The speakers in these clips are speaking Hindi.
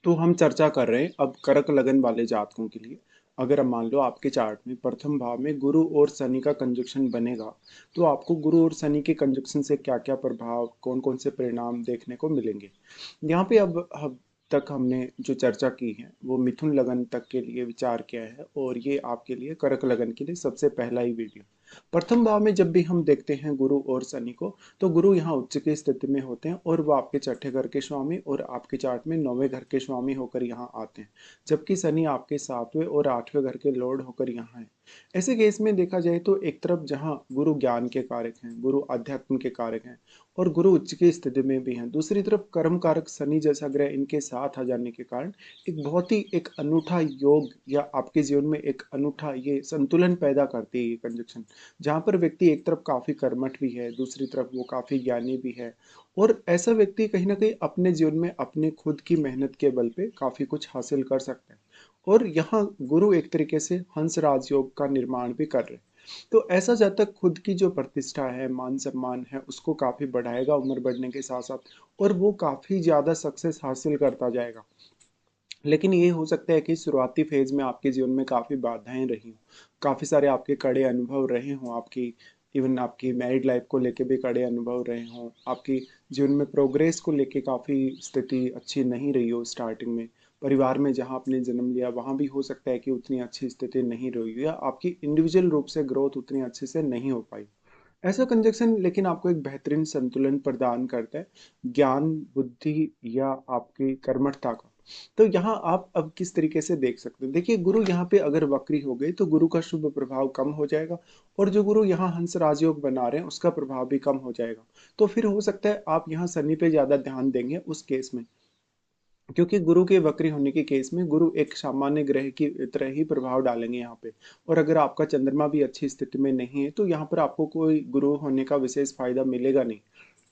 तो हम चर्चा कर रहे हैं अब कर्क लगन वाले जातकों के लिए। अगर अब मान लो आपके चार्ट में प्रथम भाव में गुरु और शनि का कंजक्शन बनेगा, तो आपको गुरु और शनि के कंजक्शन से क्या-क्या प्रभाव, कौन-कौन से परिणाम देखने को मिलेंगे। यहाँ पे अब तक हमने जो चर्चा की है, वो मिथुन लगन तक के लिए विचार किया है और ये आपके लिए कर्क लगन के लिए सबसे पहला ही वीडियो। प्रथम भाव में जब भी हम देखते हैं गुरु और शनि को, तो गुरु यहाँ उच्च की स्थिति में होते हैं और वो आपके छठे घर के स्वामी और आपके चार्ट में नौवें घर के स्वामी होकर यहाँ आते हैं, जबकि शनि आपके सातवें और आठवें घर के लॉर्ड होकर यहाँ है। ऐसे केस में देखा जाए तो एक तरफ जहाँ गुरु ज्ञान के कारक हैं, गुरु अध्यात्म के कारक हैं और गुरु उच्च की स्थिति में भी हैं, दूसरी तरफ कर्म कारक शनि जैसा ग्रह इनके साथ आ जाने के कारण एक बहुत ही एक अनूठा योग या आपके जीवन में एक अनूठा ये संतुलन पैदा करती है ये कंजक्शन, जहाँ पर व्यक्ति एक तरफ काफ़ी कर्मठ भी है, दूसरी तरफ वो काफ़ी ज्ञानी भी है और ऐसा व्यक्ति कहीं न कहीं अपने जीवन में अपने खुद की मेहनत के बल पे काफ़ी कुछ हासिल कर सकता है। और यहाँ गुरु एक तरीके से हंस राजयोग का निर्माण भी कर रहे हैं। तो ऐसा जातक खुद की जो प्रतिष्ठा है, मान-सम्मान है, उसको काफ़ी बढ़ाएगा उम्र बढ़ने के साथ-साथ और वो काफ़ी ज़्यादा सक्सेस हासिल करता जाएगा। लेकिन ये हो सकता है कि शुरुआती फेज़ में आपके जीवन में काफ़ी बाधाएँ रही हों, काफ़ी सारे आपके कड़े अनुभव रहे हों, आपकी इवन आपकी मैरिड लाइफ़ को लेके भी कड़े अनुभव रहे हों, आपकी जीवन में प्रोग्रेस को लेके काफ़ी स्थिति अच्छी नहीं रही हो स्टार्टिंग में। परिवार में जहाँ आपने जन्म लिया, वहाँ भी हो सकता है कि उतनी अच्छी स्थिति नहीं रही हो या आपकी इंडिविजुअल रूप से ग्रोथ उतनी अच्छे से नहीं हो पाई। ऐसा कंजक्शन लेकिन आपको एक बेहतरीन संतुलन प्रदान करता है, ज्ञान, बुद्धि या आपकी कर्मठता का। तो यहाँ आप अब किस तरीके से देख सकते हैं। देखिए गुरु यहाँ पे अगर वक्री हो गए तो गुरु का शुभ प्रभाव कम हो जाएगा और जो गुरु यहाँ हंस राजयोग बना रहे हैं उसका प्रभाव भी कम हो जाएगा। तो फिर हो सकता है आप यहाँ शनि पे ज़्यादा ध्यान देंगे उस केस में। क्योंकि गुरु के वक्री होने के केस में गुरु एक सामान्य ग्रह की तरह ही प्रभाव डालेंगे यहाँ पे और अगर आपका चंद्रमा भी अच्छी स्थिति में नहीं है तो यहाँ पर आपको कोई गुरु होने का विशेष फायदा मिलेगा नहीं।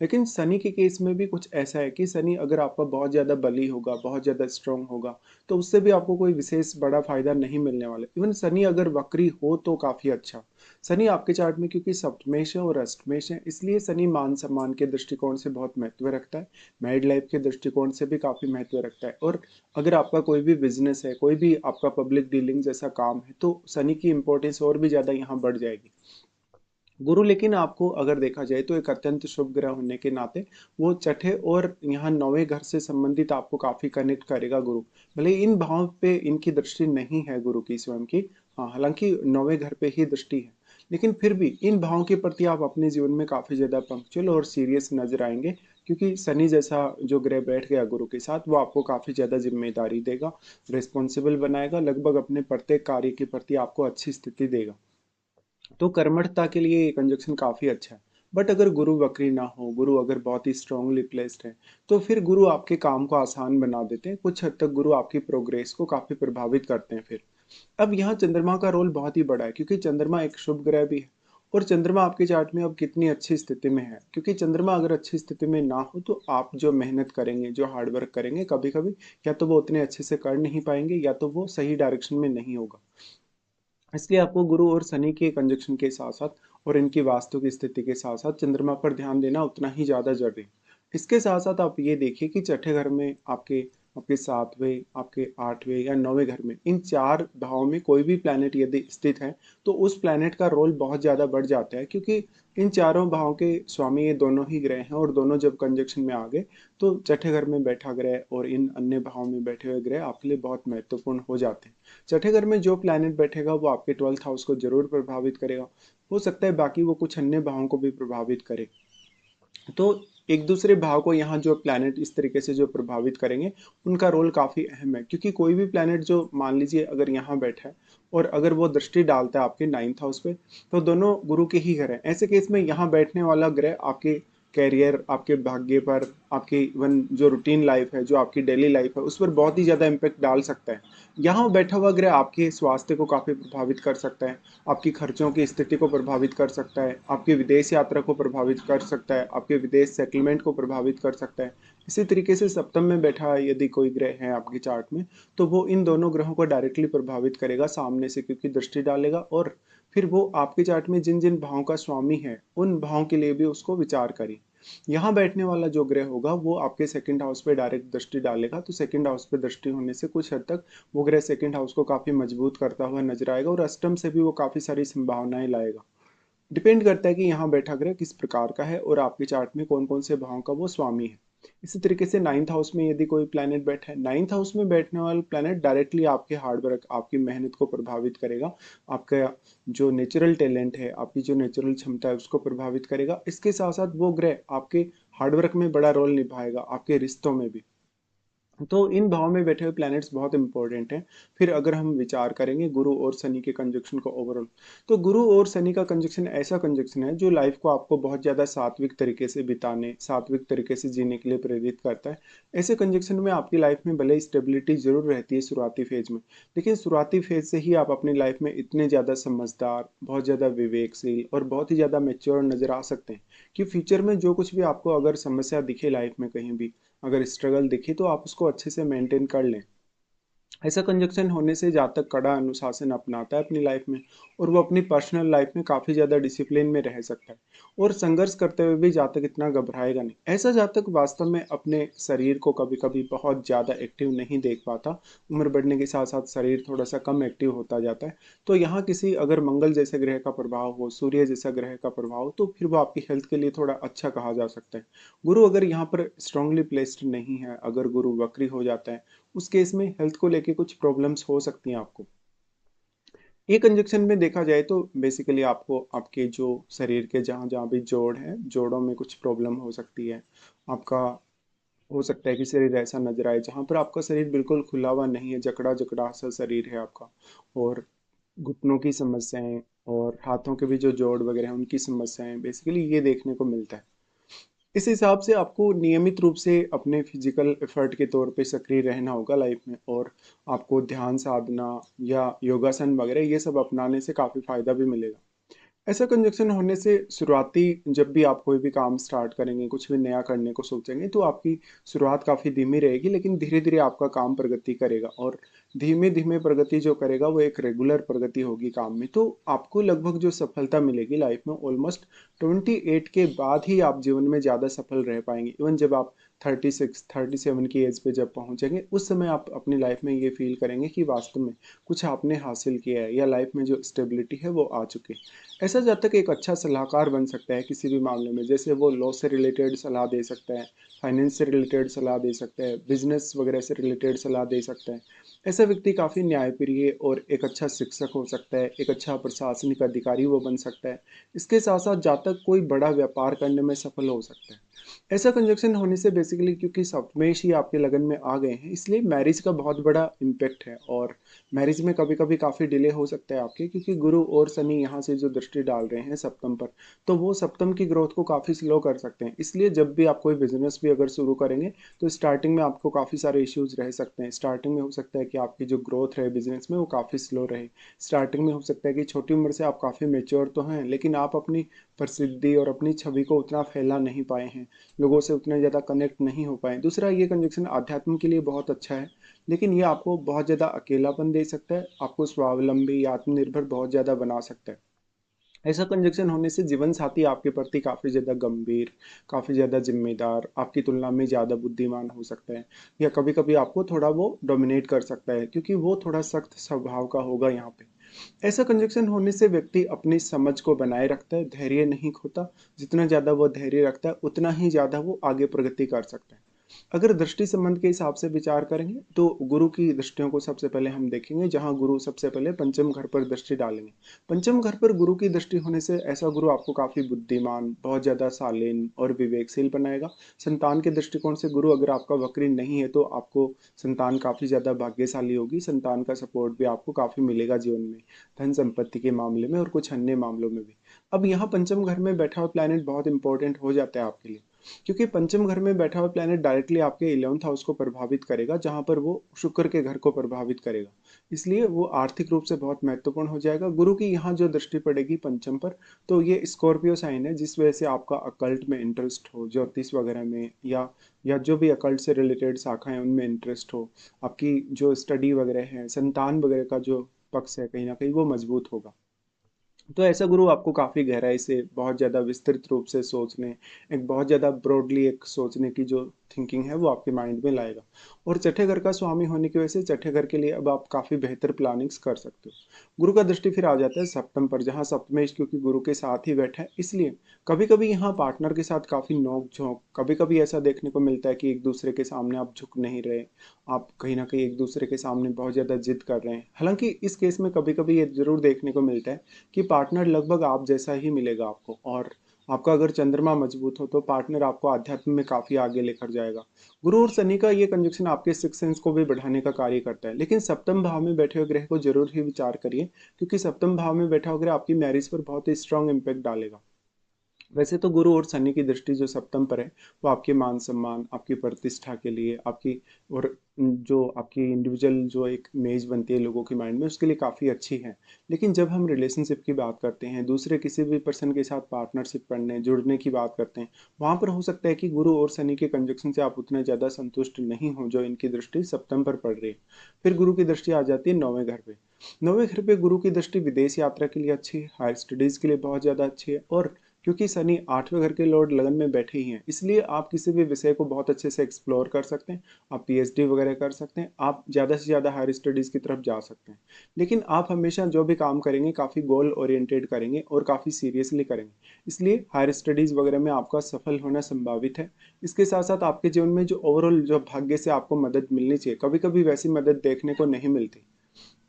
लेकिन शनि के केस में भी कुछ ऐसा है कि शनि अगर आपका बहुत ज़्यादा बली होगा, बहुत ज़्यादा स्ट्रांग होगा, तो उससे भी आपको कोई विशेष बड़ा फायदा नहीं मिलने वाला है। इवन शनि अगर वक्री हो तो काफ़ी अच्छा। शनि आपके चार्ट में क्योंकि सप्तमेश है और अष्टमेश है, इसलिए शनि मान-सम्मान के दृष्टिकोण से बहुत महत्व रखता है। मैरिड लाइफ के दृष्टिकोण से भी काफ़ी महत्व रखता है और अगर आपका कोई भी बिजनेस है, कोई भी आपका पब्लिक डीलिंग जैसा काम है, तो शनि की इम्पोर्टेंस और भी ज़्यादा यहाँ बढ़ जाएगी। गुरु लेकिन आपको अगर देखा जाए तो एक अत्यंत शुभ ग्रह होने के नाते वो छठे और यहाँ नौवें घर से संबंधित आपको काफ़ी कनेक्ट करेगा गुरु। भले ही इन भाव पे इनकी दृष्टि नहीं है गुरु की स्वयं की, हाँ, हालाँकि नौवें घर पे ही दृष्टि है। लेकिन फिर भी इन भावों के प्रति आप अपने जीवन में काफ़ी ज़्यादा पंक्चुअल और सीरियस नज़र आएँगे क्योंकि शनि जैसा जो ग्रह बैठ गया गुरु के साथ, वो आपको काफ़ी ज़्यादा ज़िम्मेदारी देगा, रिस्पॉन्सिबल बनाएगा, लगभग अपने प्रत्येक कार्य के प्रति आपको अच्छी स्थिति देगा। तो कर्मठता के लिए ये कंजक्शन काफ़ी अच्छा है। बट अगर गुरु वक्री ना हो, गुरु अगर बहुत ही स्ट्रांगली प्लेस्ड है, तो फिर गुरु आपके काम को आसान बना देते हैं। कुछ हद तक गुरु आपकी प्रोग्रेस को काफ़ी प्रभावित करते हैं फिर। अब यहाँ चंद्रमा का रोल बहुत ही बड़ा है क्योंकि चंद्रमा एक शुभ ग्रह भी है और चंद्रमा आपके चार्ट में अब कितनी अच्छी स्थिति में है, क्योंकि चंद्रमा अगर अच्छी स्थिति में ना हो तो आप जो मेहनत करेंगे, जो हार्ड वर्क करेंगे, कभी-कभी या तो वो उतने अच्छे से कर नहीं पाएँगे या तो वो सही डायरेक्शन में नहीं होगा। इसलिए आपको गुरु और शनि के कंजक्शन के साथ-साथ और इनकी वास्तु की स्थिति के साथ-साथ चंद्रमा पर ध्यान देना उतना ही ज़्यादा ज़रूरी है। इसके साथ-साथ आप ये देखिए कि छठे घर में आपके आपके 7वें, आपके 8वें या 9वें घर में इन 4 भावों में कोई भी प्लैनेट यदि स्थित है, तो उस प्लैनेट का रोल बहुत ज़्यादा बढ़ जाता है क्योंकि इन चारों भावों के स्वामी ये दोनों ही ग्रह हैं और दोनों जब कंजक्शन में आ गए, तो छठे घर में बैठा ग्रह और इन अन्य भावों में बैठे हुए ग्रह आपके लिए बहुत महत्वपूर्ण हो जाते हैं। छठे घर में जो प्लैनेट बैठेगा वो आपके 12th हाउस को ज़रूर प्रभावित करेगा। हो सकता है बाकी वो कुछ अन्य भावों को भी प्रभावित करे। तो एक दूसरे भाव को यहाँ जो प्लैनेट इस तरीके से जो प्रभावित करेंगे, उनका रोल काफ़ी अहम है क्योंकि कोई भी प्लैनेट जो मान लीजिए अगर यहाँ बैठा है और अगर वो दृष्टि डालता है आपके 9th हाउस पे, तो दोनों गुरु के ही घर हैं। ऐसे केस में यहाँ बैठने वाला ग्रह आपके करियर, आपके भाग्य पर, आपकी इवन जो रूटीन लाइफ है, जो आपकी डेली लाइफ है, उस पर बहुत ही ज़्यादा इम्पैक्ट डाल सकता है। यहाँ बैठा हुआ ग्रह आपके स्वास्थ्य को काफ़ी प्रभावित कर सकता है, आपकी खर्चों की स्थिति को प्रभावित कर सकता है, आपकी विदेश यात्रा को प्रभावित कर सकता है, आपके विदेश सेटलमेंट को प्रभावित कर सकता है। इसी तरीके से सप्तम में बैठा यदि कोई ग्रह है आपके चार्ट में, तो वो इन दोनों ग्रहों को डायरेक्टली प्रभावित करेगा सामने से क्योंकि दृष्टि डालेगा और फिर वो आपके चार्ट में जिन-जिन भावों का स्वामी है, उन भावों के लिए भी उसको विचार करें। यहाँ बैठने वाला जो ग्रह होगा वो आपके सेकंड हाउस पे डायरेक्ट दृष्टि डालेगा, तो सेकंड हाउस पे दृष्टि होने से कुछ हद तक वो ग्रह सेकंड हाउस को काफी मजबूत करता हुआ नजर आएगा और अष्टम से भी वो काफी सारी संभावनाएं लाएगा। डिपेंड करता है कि यहाँ बैठा ग्रह किस प्रकार का है और आपके चार्ट में कौन कौन से भाव का वो स्वामी है। इसी तरीके से नाइन्थ हाउस में यदि कोई प्लैनेट बैठा है, नाइन्थ हाउस में बैठने वाला प्लैनेट डायरेक्टली आपके हार्डवर्क, आपकी मेहनत को प्रभावित करेगा, आपका जो नेचुरल टैलेंट है, आपकी जो नेचुरल क्षमता है उसको प्रभावित करेगा। इसके साथ साथ वो ग्रह आपके हार्डवर्क में बड़ा रोल निभाएगा, आपके रिश्तों में भी। तो इन भाव में बैठे हुए प्लैनेट्स बहुत इंपॉर्टेंट हैं। फिर अगर हम विचार करेंगे गुरु और शनि के कंजक्शन को ओवरऑल, तो गुरु और शनि का कंजक्शन ऐसा कंजक्शन है जो लाइफ को आपको बहुत ज़्यादा सात्विक तरीके से बिताने, सात्विक तरीके से जीने के लिए प्रेरित करता है। ऐसे कंजक्शन में आपकी लाइफ में भले स्टेबिलिटी जरूर रहती है शुरुआती फेज में, लेकिन शुरुआती फेज से ही आप अपनी लाइफ में इतने ज़्यादा समझदार, बहुत ज़्यादा विवेकशील और बहुत ही ज़्यादा मेच्योर नजर आ सकते हैं कि फ्यूचर में जो कुछ भी आपको अगर समस्या दिखे लाइफ में, कहीं भी अगर स्ट्रगल दिखे, तो आप उसको अच्छे से मेंटेन कर लें। ऐसा कंजक्शन होने से जातक कड़ा अनुशासन अपनाता है अपनी लाइफ में और वो अपनी पर्सनल लाइफ में काफ़ी ज़्यादा डिसिप्लिन में रह सकता है और संघर्ष करते हुए भी जातक इतना घबराएगा नहीं। ऐसा जातक वास्तव में अपने शरीर को कभी कभी बहुत ज़्यादा एक्टिव नहीं देख पाता। उम्र बढ़ने के साथ साथ शरीर थोड़ा सा कम एक्टिव होता जाता है। तो यहाँ किसी अगर मंगल जैसे ग्रह का प्रभाव हो, सूर्य जैसा ग्रह का प्रभाव हो, तो फिर वो आपकी हेल्थ के लिए थोड़ा अच्छा कहा जा सकता है। गुरु अगर यहाँ पर स्ट्रांगली प्लेस्ड नहीं है, अगर गुरु वक्री हो जाता है, उस केस में हेल्थ को लेके कुछ प्रॉब्लम्स हो सकती हैं आपको। ये कंजक्शन में देखा जाए तो बेसिकली आपको आपके जो शरीर के जहाँ जहाँ भी जोड़ है, जोड़ों में कुछ प्रॉब्लम हो सकती है। आपका हो सकता है कि शरीर ऐसा नजर आए जहाँ पर आपका शरीर बिल्कुल खुला हुआ नहीं है, जकड़ा जकड़ा सा शरीर है आपका, और घुटनों की समस्याएं और हाथों के भी जो जोड़ वगैरह हैं उनकी समस्याएं, बेसिकली ये देखने को मिलता है। इस हिसाब से आपको नियमित रूप से अपने फिजिकल एफर्ट के तौर पे सक्रिय रहना होगा लाइफ में, और आपको ध्यान साधना या योगासन वगैरह ये सब अपनाने से काफ़ी फायदा भी मिलेगा। ऐसा कंजक्शन होने से शुरुआती जब भी आप कोई भी काम स्टार्ट करेंगे, कुछ भी नया करने को सोचेंगे, तो आपकी शुरुआत काफ़ी धीमी रहेगी, लेकिन धीरे धीरे आपका काम प्रगति करेगा और धीमे धीमे प्रगति जो करेगा वो एक रेगुलर प्रगति होगी काम में। तो आपको लगभग जो सफलता मिलेगी लाइफ में, ऑलमोस्ट 28 के बाद ही आप जीवन में ज़्यादा सफल रह पाएंगे। इवन जब आप 36 37 की एज पे जब पहुंचेंगे, उस समय आप अपनी लाइफ में ये फील करेंगे कि वास्तव में कुछ आपने हासिल किया है या लाइफ में जो स्टेबिलिटी है वो आ चुकी है। ऐसा जातक एक अच्छा सलाहकार बन सकता है किसी भी मामले में, जैसे वो लॉ से रिलेटेड सलाह दे सकता है, फाइनेंस से रिलेटेड सलाह दे सकता है, बिजनेस वगैरह से रिलेटेड सलाह दे सकता है। ऐसा व्यक्ति काफ़ी न्यायप्रिय और एक अच्छा शिक्षक हो सकता है, एक अच्छा प्रशासनिक अधिकारी वो बन सकता है। इसके साथ साथ जातक कोई बड़ा व्यापार करने में सफल हो सकता है। ऐसा कंजक्शन होने से बेसिकली क्योंकि सप्तमेश ही आपके लगन में आ गए हैं, इसलिए मैरिज का बहुत बड़ा इम्पैक्ट है और मैरिज में कभी कभी काफ़ी डिले हो सकता है आपके, क्योंकि गुरु और शनि यहाँ से जो दृष्टि डाल रहे हैं सप्तम पर, तो वो सप्तम की ग्रोथ को काफ़ी स्लो कर सकते हैं। इसलिए जब भी आप कोई बिजनेस भी अगर शुरू करेंगे, तो स्टार्टिंग में आपको काफ़ी सारे इश्यूज रह सकते हैं। स्टार्टिंग में हो सकता है कि आपकी जो ग्रोथ रहे बिजनेस में वो काफ़ी स्लो रहे। स्टार्टिंग में हो सकता है कि छोटी उम्र से आप काफ़ी मेच्योर तो हैं, लेकिन आप अपनी प्रसिद्धि और अपनी छवि को उतना फैला नहीं पाए हैं, लोगों से उतने ज़्यादा कनेक्ट नहीं हो पाए। दूसरा, ये कंजक्शन आध्यात्म के लिए बहुत अच्छा है, लेकिन ये आपको बहुत ज़्यादा अकेलापन दे सकता है, आपको स्वावलंबी या आत्मनिर्भर बहुत ज़्यादा बना सकता है। ऐसा कंजक्शन होने से जीवन साथी आपके प्रति काफ़ी ज़्यादा गंभीर, काफ़ी ज़्यादा जिम्मेदार, आपकी तुलना में ज़्यादा बुद्धिमान हो सकता है, या कभी कभी आपको थोड़ा वो डोमिनेट कर सकता है, क्योंकि वो थोड़ा सख्त स्वभाव का होगा यहाँ पे। ऐसा कंजक्शन होने से व्यक्ति अपनी समझ को बनाए रखता है, धैर्य नहीं खोता। जितना ज़्यादा वो धैर्य रखता है, उतना ही ज़्यादा वो आगे प्रगति कर सकता है। अगर दृष्टि संबंध के हिसाब से विचार करेंगे, तो गुरु की दृष्टियों को सबसे पहले हम देखेंगे, जहां गुरु सबसे पहले पंचम घर पर दृष्टि डालेंगे। पंचम घर पर गुरु की दृष्टि होने से ऐसा गुरु आपको काफी बुद्धिमान, बहुत ज्यादा शालीन और विवेकशील बनाएगा। संतान के दृष्टिकोण से गुरु अगर आपका वक्री नहीं है, तो आपको संतान काफी ज्यादा भाग्यशाली होगी, संतान का सपोर्ट भी आपको काफी मिलेगा जीवन में, धन संपत्ति के मामले में और कुछ अन्य मामलों में भी। अब यहाँ पंचम घर में बैठा हुआ प्लैनेट बहुत इंपॉर्टेंट हो जाता है आपके लिए, क्योंकि पंचम घर में बैठा हुआ प्लैनेट डायरेक्टली आपके 11th हाउस को प्रभावित करेगा, जहां पर वो शुक्र के घर को प्रभावित करेगा। इसलिए वो आर्थिक रूप से बहुत महत्वपूर्ण हो जाएगा। गुरु की यहाँ जो दृष्टि पड़ेगी पंचम पर, तो ये स्कॉर्पियो साइन है, जिस वजह से आपका अकल्ट में इंटरेस्ट हो, ज्योतिष वगैरह में, या जो भी अकल्ट से रिलेटेड शाखाएं उनमें इंटरेस्ट हो, आपकी जो स्टडी वगैरह है, संतान वगैरह का जो पक्ष है, कहीं ना कहीं वो मजबूत होगा। तो ऐसा गुरु आपको काफ़ी गहराई से, बहुत ज़्यादा विस्तृत रूप से सोचने, एक बहुत ज़्यादा ब्रॉडली एक सोचने की जो थिंकिंग है वो आपके माइंड में लाएगा। और छठे घर का स्वामी होने की वजह से छठे घर के लिए अब आप काफ़ी बेहतर प्लानिंग्स कर सकते हो। गुरु का दृष्टि फिर आ जाता है सप्तम पर, जहाँ सप्तमेश क्योंकि गुरु के साथ ही बैठा है, इसलिए कभी कभी यहाँ पार्टनर के साथ काफ़ी नोक झोंक, कभी कभी ऐसा देखने को मिलता है कि एक दूसरे के सामने आप झुक नहीं रहे, आप कहीं ना कहीं एक दूसरे के सामने बहुत ज़्यादा जिद कर रहे हैं। हालांकि इस केस में कभी कभी ये जरूर देखने को मिलता है कि पार्टनर लगभग आप जैसा ही मिलेगा आपको, और आपका अगर चंद्रमा मजबूत हो तो पार्टनर आपको आध्यात्म में काफी आगे लेकर जाएगा। गुरु और शनि का ये कंजक्शन आपके सिक्स सेंस को भी बढ़ाने का कार्य करता है, लेकिन सप्तम भाव में बैठे हुए ग्रह को जरूर ही विचार करिए, क्योंकि सप्तम भाव में बैठा हुआ ग्रह आपकी मैरिज पर बहुत ही स्ट्रांग इम्पैक्ट डालेगा। वैसे तो गुरु और शनि की दृष्टि जो सप्तम पर है वो आपके मान सम्मान, आपकी प्रतिष्ठा के लिए, आपकी और जो आपकी इंडिविजुअल जो एक इमेज बनती है लोगों के माइंड में, उसके लिए काफ़ी अच्छी है। लेकिन जब हम रिलेशनशिप की बात करते हैं, दूसरे किसी भी पर्सन के साथ पार्टनरशिप करने जुड़ने की बात करते हैं, वहाँ पर हो सकता है कि गुरु और शनि के कंजक्शन से आप उतने ज़्यादा संतुष्ट नहीं हो जो इनकी दृष्टि सप्तम पर पड़ रही है। फिर गुरु की दृष्टि आ जाती है नौवें घर पे। नौवें घर पे गुरु की दृष्टि विदेश यात्रा के लिए अच्छी है, हायर स्टडीज़ के लिए बहुत ज़्यादा अच्छी है, और क्योंकि शनि आठवें घर के लॉर्ड लगन में बैठे ही हैं, इसलिए आप किसी भी विषय को बहुत अच्छे से एक्सप्लोर कर सकते हैं। आप पीएचडी वगैरह कर सकते हैं, आप ज़्यादा से ज़्यादा हायर स्टडीज़ की तरफ जा सकते हैं। लेकिन आप हमेशा जो भी काम करेंगे काफ़ी गोल ओरिएंटेड करेंगे और काफ़ी सीरियसली करेंगे, इसलिए हायर स्टडीज़ वगैरह में आपका सफल होना संभावित है। इसके साथ साथ आपके जीवन में जो ओवरऑल जो भाग्य से आपको मदद मिलनी चाहिए, कभी कभी वैसी मदद देखने को नहीं मिलती।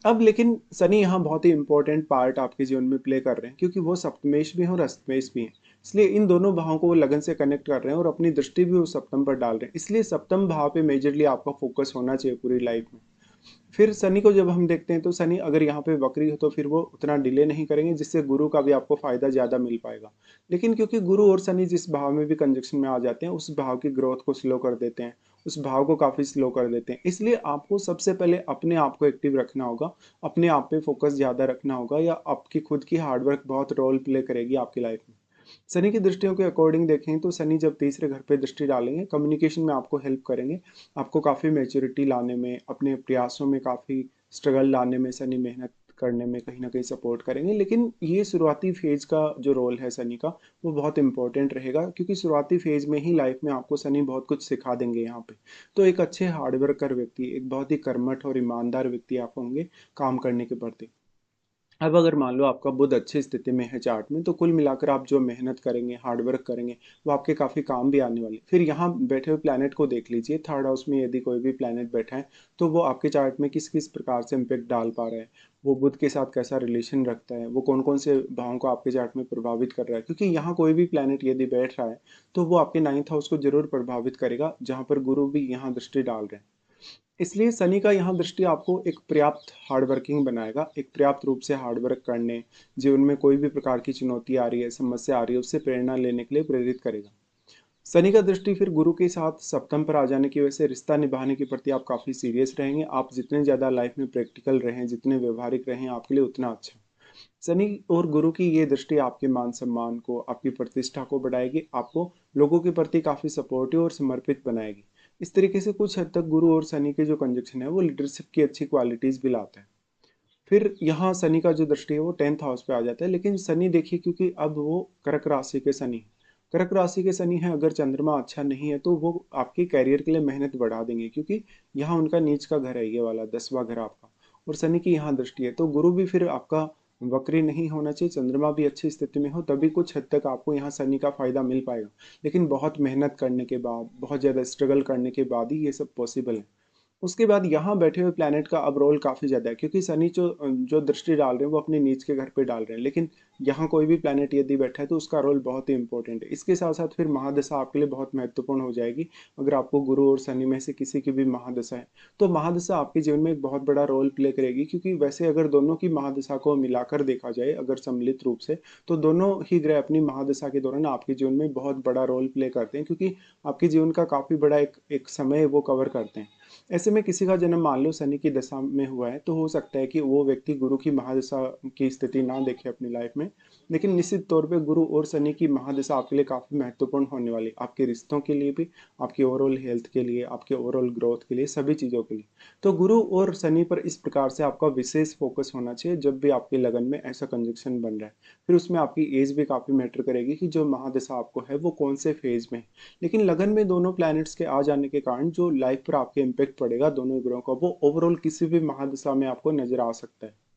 अब लेकिन शनि यहाँ बहुत ही इंपॉर्टेंट पार्ट आपके जीवन में प्ले कर रहे हैं, क्योंकि वो सप्तमेश भी हैं और अष्टमेश भी हैं। इसलिए इन दोनों भावों को वो लगन से कनेक्ट कर रहे हैं और अपनी दृष्टि भी वो सप्तम पर डाल रहे हैं, इसलिए सप्तम भाव पे मेजरली आपका फोकस होना चाहिए पूरी लाइफ में। फिर शनि को जब हम देखते हैं तो शनि अगर यहाँ पे वक्री हो तो फिर वो उतना डिले नहीं करेंगे, जिससे गुरु का भी आपको फायदा ज्यादा मिल पाएगा। लेकिन क्योंकि गुरु और शनि जिस भाव में भी कंजक्शन में आ जाते हैं, उस भाव की ग्रोथ को स्लो कर देते हैं, उस भाव को काफी स्लो कर देते हैं। इसलिए आपको सबसे पहले अपने आप को एक्टिव रखना होगा, अपने आप पे फोकस ज्यादा रखना होगा, या आपकी खुद की हार्डवर्क बहुत रोल प्ले करेगी आपकी लाइफ में। शनि की दृष्टियों के अकॉर्डिंग देखें तो शनि जब तीसरे घर पे दृष्टि डालेंगे, कम्युनिकेशन में आपको हेल्प करेंगे, आपको काफ़ी मैच्योरिटी लाने में, अपने प्रयासों में काफ़ी स्ट्रगल लाने में शनि मेहनत करने में कहीं ना कहीं सपोर्ट करेंगे। लेकिन ये शुरुआती फेज का जो रोल है शनि का, वो बहुत इंपॉर्टेंट रहेगा, क्योंकि शुरुआती फेज में ही लाइफ में आपको शनि बहुत कुछ सिखा देंगे यहाँ पे। तो एक अच्छे हार्डवर्कर व्यक्ति, एक बहुत ही कर्मठ और ईमानदार व्यक्ति आप होंगे काम करने के प्रति। अब अगर मान लो आपका बुध अच्छी स्थिति में है चार्ट में, तो कुल मिलाकर आप जो मेहनत करेंगे, हार्डवर्क करेंगे, वो आपके काफ़ी काम भी आने वाले। फिर यहाँ बैठे हुए प्लैनेट को देख लीजिए, थर्ड हाउस में यदि कोई भी प्लैनेट बैठा है तो वो आपके चार्ट में किस किस प्रकार से इम्पेक्ट डाल पा रहा है, वो बुध के साथ कैसा रिलेशन रखता है, वो कौन कौन से भावों को आपके चार्ट में प्रभावित कर रहा है। क्योंकि यहाँ कोई भी प्लैनेट यदि बैठ रहा है तो वो आपके नाइन्थ हाउस को जरूर प्रभावित करेगा, जहाँ पर गुरु भी यहाँ दृष्टि डाल रहे हैं। इसलिए शनि का यहाँ दृष्टि आपको एक पर्याप्त हार्डवर्किंग बनाएगा, एक पर्याप्त रूप से हार्डवर्क करने, जीवन में कोई भी प्रकार की चुनौती आ रही है, समस्या आ रही है, उससे प्रेरणा लेने के लिए प्रेरित करेगा। शनि का दृष्टि फिर गुरु के साथ सप्तम पर आ जाने की वजह से रिश्ता निभाने के प्रति आप काफ़ी सीरियस रहेंगे। आप जितने ज़्यादा लाइफ में प्रैक्टिकल रहें, जितने व्यवहारिक रहें, आपके लिए उतना अच्छा। शनि और गुरु की ये दृष्टि आपके मान सम्मान को, आपकी प्रतिष्ठा को बढ़ाएगी, आपको लोगों के प्रति काफ़ी सपोर्टिव और समर्पित बनाएगी। इस तरीके से कुछ हद तक गुरु और शनि के जो कंजक्शन है वो लीडरशिप की अच्छी क्वालिटीज़ भी लाता है। फिर यहाँ शनि का जो दृष्टि है वो 10th हाउस पे आ जाता है, लेकिन शनि देखिए क्योंकि अब वो कर्क राशि के शनि हैं। कर्क राशि के शनि है, अगर चंद्रमा अच्छा नहीं है तो वो आपके कैरियर के लिए मेहनत बढ़ा देंगे, क्योंकि यहाँ उनका नीच का घर है, ये वाला 10वां घर आपका, और शनि की यहाँ दृष्टि है। तो गुरु भी फिर आपका वक्री नहीं होना चाहिए, चंद्रमा भी अच्छी स्थिति में हो, तभी कुछ हद तक आपको यहाँ शनि का फायदा मिल पाएगा। लेकिन बहुत मेहनत करने के बाद, बहुत ज़्यादा स्ट्रगल करने के बाद ही ये सब पॉसिबल है। उसके बाद यहाँ बैठे हुए प्लैनेट का अब रोल काफ़ी ज़्यादा है, क्योंकि शनि जो जो दृष्टि डाल रहे हैं वो अपने नीच के घर पे डाल रहे हैं, लेकिन यहाँ कोई भी प्लैनेट यदि बैठा है तो उसका रोल बहुत ही इंपॉर्टेंट है। इसके साथ साथ फिर महादशा आपके लिए बहुत महत्वपूर्ण हो जाएगी। अगर आपको गुरु और शनि में से किसी की भी महादशा है तो महादशा आपके जीवन में एक बहुत बड़ा रोल प्ले करेगी, क्योंकि वैसे अगर दोनों की महादशा को मिलाकर देखा जाए, अगर सम्मिलित रूप से, तो दोनों ही ग्रह अपनी महादशा के दौरान आपके जीवन में बहुत बड़ा रोल प्ले करते हैं, क्योंकि आपके जीवन का काफ़ी बड़ा एक एक समय वो कवर करते हैं। ऐसे में किसी का जन्म मान लो शनि की दशा में हुआ है, तो हो सकता है कि वो व्यक्ति गुरु की महादशा की स्थिति ना देखे अपनी लाइफ में। लेकिन निश्चित तौर पे गुरु और शनि की महादशा आपके लिए काफ़ी महत्वपूर्ण होने वाली है। आपके रिश्तों के लिए भी, आपकी ओवरऑल हेल्थ के लिए, आपके ओवरऑल ग्रोथ के लिए, सभी चीज़ों के लिए। तो गुरु और शनि पर इस प्रकार से आपका विशेष फ़ोकस होना चाहिए जब भी आपके लगन में ऐसा कंजंक्शन बन रहा है। फिर उसमें आपकी एज भी काफ़ी मैटर करेगी कि जो महादशा आपको है वो कौन से फेज़ में है। लेकिन लगन में दोनों प्लैनेट्स के आ जाने के कारण जो लाइफ पर आपके इम्पैक्ट पड़ेगा दोनों ग्रहों का, वो ओवरऑल किसी भी महादशा में आपको नजर आ सकता है।